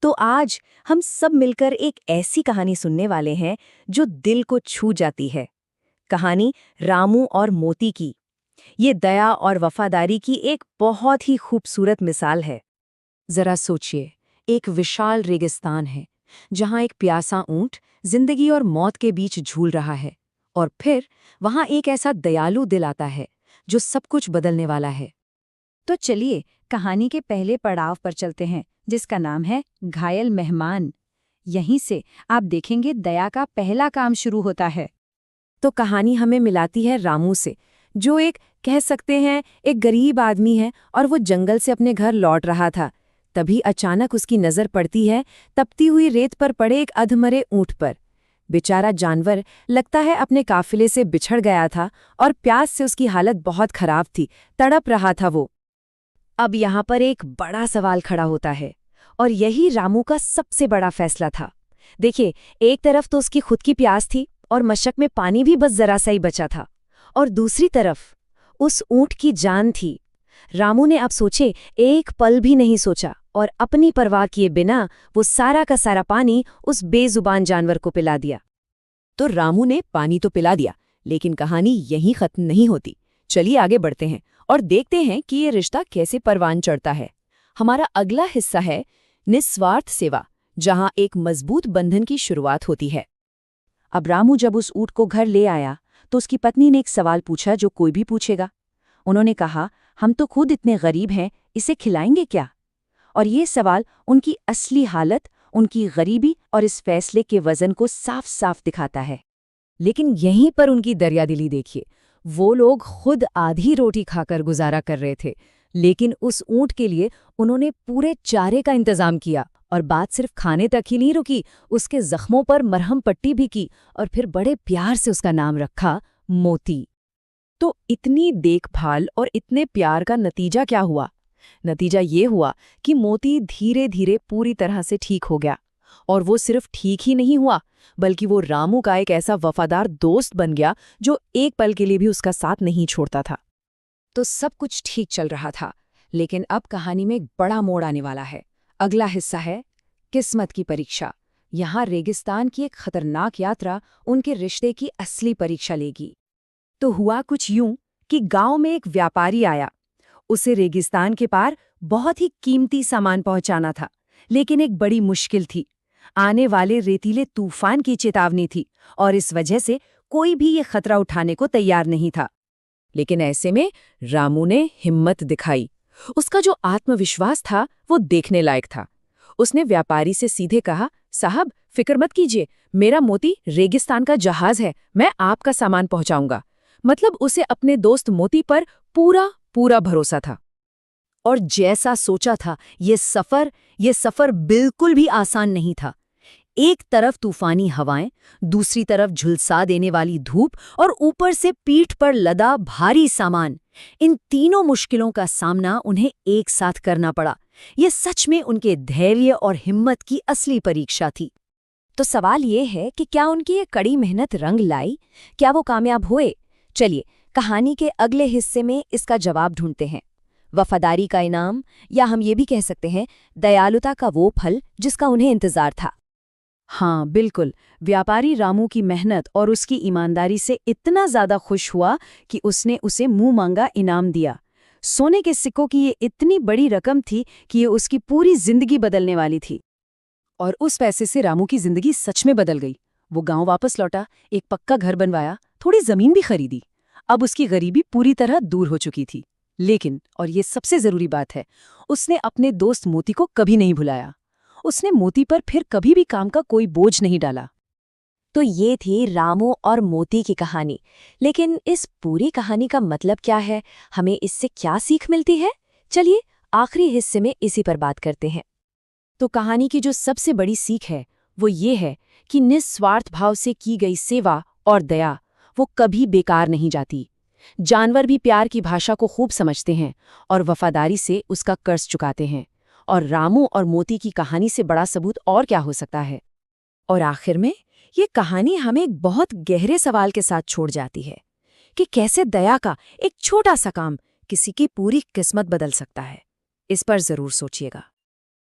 तो आज हम सब मिलकर एक ऐसी कहानी सुनने वाले हैं जो दिल को छू जाती है। कहानी रामू और मोती की। ये दया और वफादारी की एक बहुत ही खूबसूरत मिसाल है। जरा सोचिए, एक विशाल रेगिस्तान है जहां एक प्यासा ऊंट जिंदगी और मौत के बीच झूल रहा है, और फिर वहां एक ऐसा दयालु दिल आता है जो सब कुछ बदलने वाला है। तो चलिए कहानी के पहले पड़ाव पर चलते हैं, जिसका नाम है घायल मेहमान। यहीं से आप देखेंगे दया का पहला काम शुरू होता है। तो कहानी हमें मिलाती है रामू से, जो एक कह सकते हैं एक गरीब आदमी है और वो जंगल से अपने घर लौट रहा था। तभी अचानक उसकी नज़र पड़ती है तपती हुई रेत पर पड़े एक अधमरे ऊंट पर। बेचारा जानवर लगता है अपने काफिले से बिछड़ गया था और प्यास से उसकी हालत बहुत खराब थी, तड़प रहा था वो। अब यहाँ पर एक बड़ा सवाल खड़ा होता है, और यही रामू का सबसे बड़ा फैसला था। देखिए, एक तरफ तो उसकी खुद की प्यास थी और मशक में पानी भी बस जरा सा ही बचा था, और दूसरी तरफ उस ऊंट की जान थी। रामू ने अब सोचे एक पल भी नहीं सोचा और अपनी परवाह किए बिना वो सारा का सारा पानी उस बेजुबान जानवर को पिला दिया। तो रामू ने पानी तो पिला दिया, लेकिन कहानी यहीं खत्म नहीं होती। चलिए आगे बढ़ते हैं और देखते हैं कि ये रिश्ता कैसे परवान चढ़ता है। हमारा अगला हिस्सा है निस्वार्थ सेवा, जहां एक मजबूत बंधन की शुरुआत होती है। अब रामू जब उस ऊंट को घर ले आया तो उसकी पत्नी ने एक सवाल पूछा जो कोई भी पूछेगा। उन्होंने कहा, हम तो खुद इतने गरीब हैं, इसे खिलाएंगे क्या? और ये सवाल उनकी असली हालत, उनकी गरीबी और इस फैसले के वजन को साफ साफ दिखाता है। लेकिन यहीं पर उनकी दरियादिली देखिए। वो लोग खुद आधी रोटी खाकर गुजारा कर रहे थे, लेकिन उस ऊंट के लिए उन्होंने पूरे चारे का इंतजाम किया। और बात सिर्फ खाने तक ही नहीं रुकी, उसके जख्मों पर मरहम पट्टी भी की और फिर बड़े प्यार से उसका नाम रखा, मोती। तो इतनी देखभाल और इतने प्यार का नतीजा क्या हुआ? नतीजा ये हुआ कि मोती धीरे धीरे पूरी तरह से ठीक हो गया। और वो सिर्फ ठीक ही नहीं हुआ, बल्कि वो रामू का एक ऐसा वफादार दोस्त बन गया जो एक पल के लिए भी उसका साथ नहीं छोड़ता था। तो सब कुछ ठीक चल रहा था, लेकिन अब कहानी में एक बड़ा मोड़ आने वाला है। अगला हिस्सा है किस्मत की परीक्षा। यहाँ रेगिस्तान की एक खतरनाक यात्रा उनके रिश्ते की असली परीक्षा लेगी। तो हुआ कुछ यूं कि गांव में एक व्यापारी आया। उसे रेगिस्तान के पार बहुत ही कीमती सामान पहुंचाना था, लेकिन एक बड़ी मुश्किल थी। आने वाले रेतीले तूफान की चेतावनी थी, और इस वजह से कोई भी ये खतरा उठाने को तैयार नहीं था। लेकिन ऐसे में रामू ने हिम्मत दिखाई। उसका जो आत्मविश्वास था वो देखने लायक था। उसने व्यापारी से सीधे कहा, साहब फिक्र मत कीजिए, मेरा मोती रेगिस्तान का जहाज है, मैं आपका सामान पहुंचाऊंगा। मतलब उसे अपने दोस्त मोती पर पूरा पूरा भरोसा था। और जैसा सोचा था, ये सफर बिल्कुल भी आसान नहीं था। एक तरफ तूफानी हवाएं, दूसरी तरफ झुलसा देने वाली धूप, और ऊपर से पीठ पर लदा भारी सामान। इन तीनों मुश्किलों का सामना उन्हें एक साथ करना पड़ा। ये सच में उनके धैर्य और हिम्मत की असली परीक्षा थी। तो सवाल ये है कि क्या उनकी ये कड़ी मेहनत रंग लाई? क्या वो कामयाब हुए? चलिए कहानी के अगले हिस्से में इसका जवाब ढूंढते हैं। वफादारी का इनाम, या हम ये भी कह सकते हैं दयालुता का वो फल जिसका उन्हें इंतजार था। हाँ बिल्कुल, व्यापारी रामू की मेहनत और उसकी ईमानदारी से इतना ज्यादा खुश हुआ कि उसने उसे मुंह मांगा इनाम दिया। सोने के सिक्कों की ये इतनी बड़ी रकम थी कि ये उसकी पूरी जिंदगी बदलने वाली थी। और उस पैसे से रामू की जिंदगी सच में बदल गई। वो गांव वापस लौटा, एक पक्का घर बनवाया, थोड़ी जमीन भी खरीदी। अब उसकी गरीबी पूरी तरह दूर हो चुकी थी। लेकिन, और ये सबसे जरूरी बात है, उसने अपने दोस्त मोती को कभी नहीं भुलाया। उसने मोती पर फिर कभी भी काम का कोई बोझ नहीं डाला। तो ये थी रामू और मोती की कहानी। लेकिन इस पूरी कहानी का मतलब क्या है? हमें इससे क्या सीख मिलती है? चलिए आखिरी हिस्से में इसी पर बात करते हैं। तो कहानी की जो सबसे बड़ी सीख है वो ये है कि निस्वार्थ भाव से की गई सेवा और दया वो कभी बेकार नहीं जाती। जानवर भी प्यार की भाषा को खूब समझते हैं और वफादारी से उसका कर्ज चुकाते हैं। और रामू और मोती की कहानी से बड़ा सबूत और क्या हो सकता है? और आखिर में ये कहानी हमें एक बहुत गहरे सवाल के साथ छोड़ जाती है कि कैसे दया का एक छोटा सा काम किसी की पूरी किस्मत बदल सकता है। इस पर जरूर सोचिएगा।